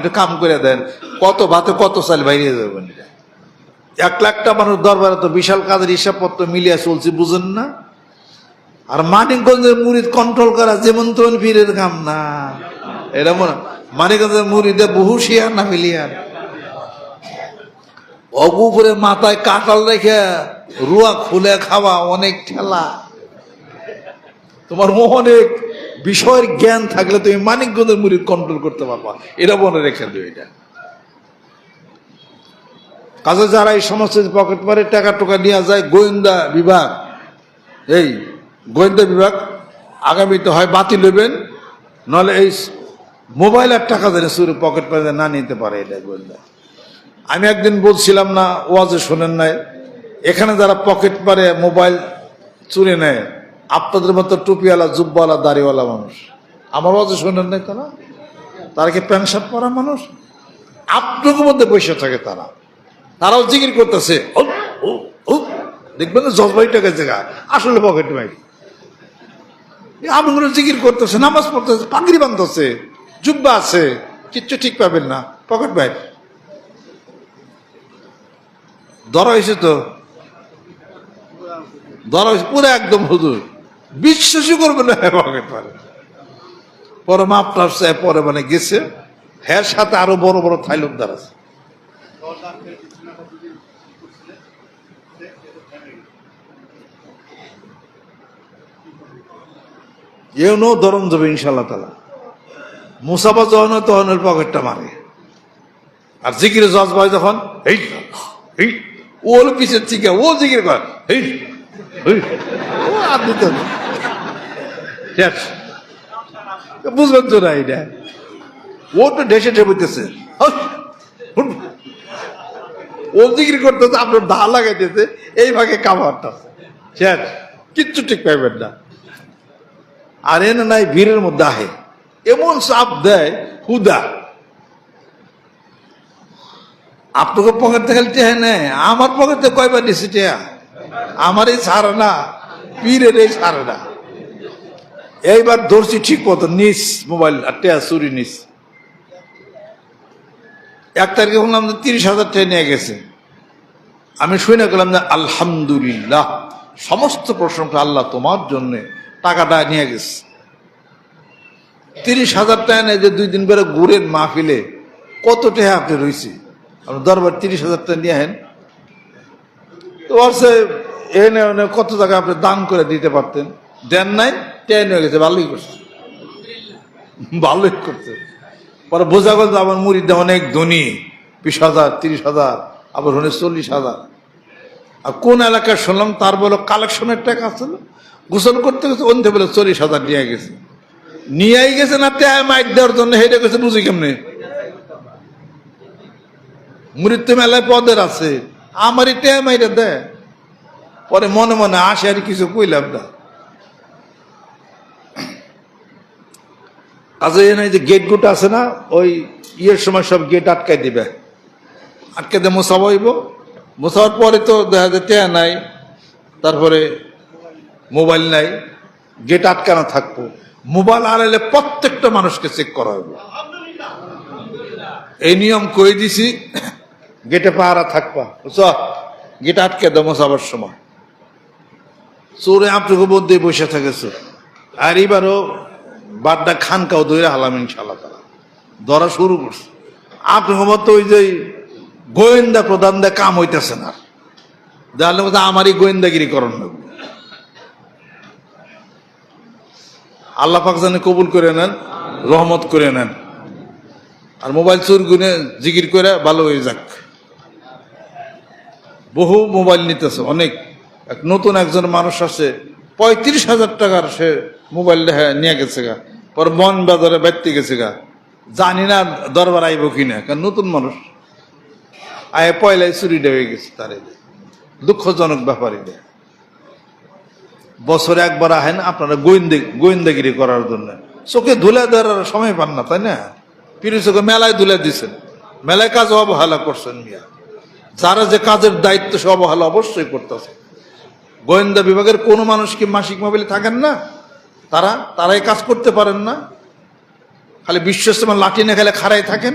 এটা কাম করে দেন, কত ভাতে কত চাল বাইরে যাবেন। 1 লাখটা মানুষ দরবারে তো বিশাল কাজের হিসাবপত্র মিলিয়ে চলছে, বুঝেন না? আর মানিকগঞ্জের মুরিদ কন্ট্রোল করা যেমন তেমন পীরের কাম না। এটা মনে মানিকগঞ্জের মুরিদে বহু শিয়ার না মিলিয়ার অগু করে মাথায় কাটাল রেখে রুয়া খুলে খাওয়া অনেক ঠেলা। তোমার অনেক বিষয়ের জ্ঞান থাকলে তুমি মানিকগঞ্জের মুরিদ কন্ট্রোল করতে পারবা, এটা মনে রেখে দেবে। এটা কাজে যারা এই সমস্ত পকেট মারে টাকা টোকা নিয়ে যায়, গোয়েন্দা বিভাগ, এই গোয়েন্দা বিভাগ আগামীতে হয় বাতিল হইবেন, নাহলে এই মোবাইলের টাকা যেন চুরি পকেট মারে না নিতে পারে। এটা গোয়েন্দা। আমি একদিন বলছিলাম না, ওয়াজে শোনেন নাই, এখানে যারা পকেট মারে মোবাইল চুরি নেয় আপনাদের মতো টুপিওয়ালা জুব্বাওয়ালা দাড়িওয়ালা মানুষ। আমার ওয়াজে শোনেন নাই তারা? তারা কি প্যান্ট শার্ট পরা মানুষ? আপনাদের মধ্যে বসে থাকে তারা, তারাও জিকির করতেছে, দেখবেন না জজবাই টাকা জায়গা, আসলে পকেট মারি আমগুলো জিকির করতেছে, নামাজ পড়তেছে, পাগড়ি বাঁধতেছে, জুব্বা আছে, কিচ্ছু ঠিক পাবেন না, পকেট বাইর। ধরা হয়েছে তো, ধরা হয়েছে পুরো একদম হুজুর, বিশ্বাসই করবে না পকেট মারে। পরে মাপ টাপ চায়, পরে মানে গেছে, হ্যাঁ সাথে আরো বড় বড় থাইলুকদার আছে। এও ধরন যাবে ইনশাল্লাহ তালা। মুসাফা যখন হয় তখন ওর পকেটটা মারে, আর জিকিরে জজ ভাই যখন এই ওর পিছের থেকে ও জিকির কর, বুঝবেন তো না এটা, ও তো ঢেসে ঢেবইতেছে, ও জিকির করতেছে, আপনার দা লাগাইতেছে, এই ভাগে কামারটা শেষ, কিচ্ছু ঠিক পাইবেন না। আর এনে নাই ভিড়ের মধ্যে আহে, এমন চাপ দেয় হুদা, আপনাকে পকেট থেকে টেহা নেয়, আমার পকেটে কয়বার দিছি টেহা, আমার এই ছাড়ে না, পীরের এই ছাড়ে না। এইবার ধরছি ঠিক মতো, নিস মোবাইল আর টেহা চুরি নিস। 1 তারিখে শুনলাম যে 30,000 টাকা নিয়ে গেছে। আমি শুনে গেলাম যে আলহামদুলিল্লাহ, সমস্ত প্রশংসা আল্লাহ তোমার জন্যে, টাকাটা নিয়ে গেছে। 30,000 টাকা নেই যে 2 দিন পরে ঘুরেন মাহফিলে, কত টাকা আপনি রয়েছে আপনার দরবার, 30,000 টাকা নিয়ে আহেন তো বলছে এনে কত টাকা আপনি দান করে দিতে পারতেন, দেন নাই, টাকা নিয়ে গেছে। ভালোই করছে, ভালোই করছে। পরে বোঝা গেল আমার মুরিদ অনেক ধনী, 20,000 30,000 আবার হলে 40,000। আর কোন এলাকায় শুনলাম তার বলো কালেকশনের টাকা আছে, গোসল করতে গেছে অন্তে বলে 40,000 নিয়ে গেছে। নিয়েই গেছে না টাকা মাইক দেওয়ার জন্য, হেঁটে গেছে, বুঝি কেমনে? মুরিদ তো মেলায় পদের আছে, আমারই টাকা মাইরে দেয়। পরে মনে মনে আসে, আর কিছু কইলাম না। কাজে নাই যে গেট গুট আছে না, ওই ইয়ের সময় সব গেট আটকাই দিবে, আটকে দিয়ে মোসাফা হইব। মোসাফার পরে তো দেখা যায় টেয়া নাই, তারপরে মোবাইল নাই, গেট আটকানো থাকবো। মোবাইল আড়াইলে প্রত্যেকটা মানুষকে চেক করা হইব, এই নিয়ম কই দিছি। গেটে পাহারা থাকবা, বুঝছো, গেট আটকে দেবো মোসাফার সময়। চোরে আপনাকে মধ্যে বসে থাকেছে। আর এবারও বাড্ডা খানকাও ধরে হালাম ইনশাল্লাহ, তারা ধরা শুরু করছে। আপনার মতো ওই যে গোয়েন্দা প্রধান দিয়ে কাম হইতেছে না, তাহলে আমারই গোয়েন্দাগিরি করণ লাগবে। আল্লাহ পাক জানে কবুল করে নেন, রহমত করে নেন। আর মোবাইল চোর গুনে জিকির করে ভালো হয়ে যাক। বহু মোবাইল নিতেছে অনেক। এক নতুন একজন মানুষ আছে, 35,000 টাকার সে মোবাইল নিয়ে গেছে গা, পর মন বাজারে ব্যক্তি গেছে গা, জানি না দরবার আইব কিনা, কারণ নতুন মানুষ আয় পয়লাই চুরিটা হয়ে গেছে। তার দুঃখজনক ব্যাপারই। বছরে একবার আহেন আপনারা গোয়েন্দাগিরি করার জন্য, চোখে ধুলে দেওয়ার সময় পান না, তাই না? পীরের চোখে মেলায় ধুলে দিচ্ছেন, মেলায় কাজ অবহেলা করছেন মিয়া। যারা যে কাজের দায়িত্ব সে অবহেলা অবশ্যই করতেছে। গোয়েন্দা বিভাগের কোনো মানুষ কি মাসিক মোবাইলে থাকেন না? তারাই কাজ করতে পারেন না? খালি বিশ্বস্তমান লাঠি না খেলে খাড়াই থাকেন,